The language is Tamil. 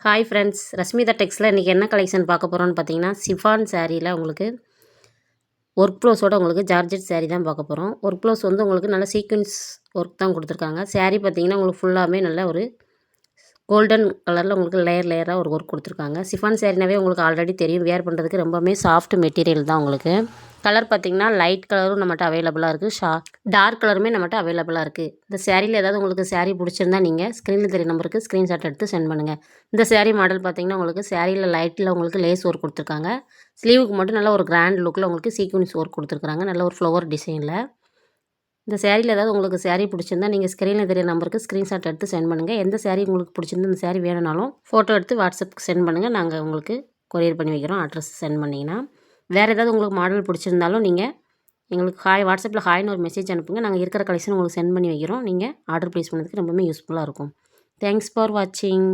ஹாய் ஃப்ரெண்ட்ஸ், ரஷ்மிதா டெக்ஸில் இன்றைக்கி என்ன கலெக்ஷன் பார்க்க போகிறோன்னு பார்த்தீங்கன்னா, சிஃபான் சாரியில் உங்களுக்கு ஒர்க் ப்ளவுஸோட உங்களுக்கு ஜார்ஜெட் சாரீ தான் பார்க்க போகிறோம். ஒர்க் ப்ளவுஸ் வந்து உங்களுக்கு நல்ல சீக்வென்ஸ் ஒர்க் தான் கொடுத்துருக்காங்க. சாரீ பார்த்தீங்கன்னா உங்களுக்கு ஃபுல்லாமே நல்ல ஒரு கோல்டன் கலரில் உங்களுக்கு லேயராக ஒரு ஒர்க் கொடுத்துருக்காங்க. சிஃபான் சாரினாவே உங்களுக்கு ஆல்ரெடி தெரியும், வேர் பண்ணுறதுக்கு ரொம்பவுமே சாஃப்ட் மெட்டீரியல் தான் உங்களுக்கு. கலர் பார்த்திங்கன்னா லைட் கலரும் நம்மகிட்ட அவைலபிளாக இருக்குது, டார்க் கலருமே நம்மகிட்ட அவைலபிளாக இருக்குது. இந்த சாரியில் ஏதாவது உங்களுக்கு சாரீ பிடிச்சிருந்தா நீங்கள் ஸ்க்ரீனில் தெரிய நம்பருக்கு ஸ்க்ரீன்ஷாட் எடுத்து சென்ட் பண்ணுங்கள். இந்த சாரீ மாடல் பார்த்திங்கன்னா உங்களுக்கு சாரியில் லைட்டில் உங்களுக்கு லேஸ் ஒர்க் கொடுத்துருக்காங்க. ஸ்லீவுக்கு மட்டும் நல்ல ஒரு கிராண்ட் லுக்கில் உங்களுக்கு சீக்வன்ஸ் ஒர்க் கொடுத்துருக்காங்க, நல்ல ஒரு ஃப்ளவர் டிசைனில். இந்த சாரியில் ஏதாவது உங்களுக்கு சாரீ பிடிச்சிருந்தா நீங்கள் ஸ்க்ரீனில் தெரிய நம்பருக்கு ஸ்க்ரீன்ஷாட் எடுத்து சென்ட் பண்ணுங்கள். எந்த சாரீ உங்களுக்கு பிடிச்சிருந்தா இந்த சாரீ வேணும்னாலும் ஃபோட்டோ எடுத்து வாட்ஸ்அப்புக்கு சென்ட் பண்ணுங்கள். நாங்கள் உங்களுக்கு கொரியர் பண்ணி வைக்கிறோம். அட்ரஸ் சென்ட் பண்ணிங்கன்னா வேறு ஏதாவது உங்களுக்கு மாடல் பிடிச்சிருந்தாலும் நீங்கள் எங்களுக்கு வாட்ஸ்அப்பில் ஹாய்னு ஒரு மெசேஜ் அனுப்புங்க. நாங்கள் இருக்கிற கலெக்ஷன் உங்களுக்கு சென்ட் பண்ணி வைக்கிறோம். நீங்கள் ஆர்டர் ப்ளேஸ் பண்ணுறதுக்கு ரொம்பவே யூஸ்ஃபுல்லாக இருக்கும். தேங்க்ஸ் ஃபார் வாட்சிங்.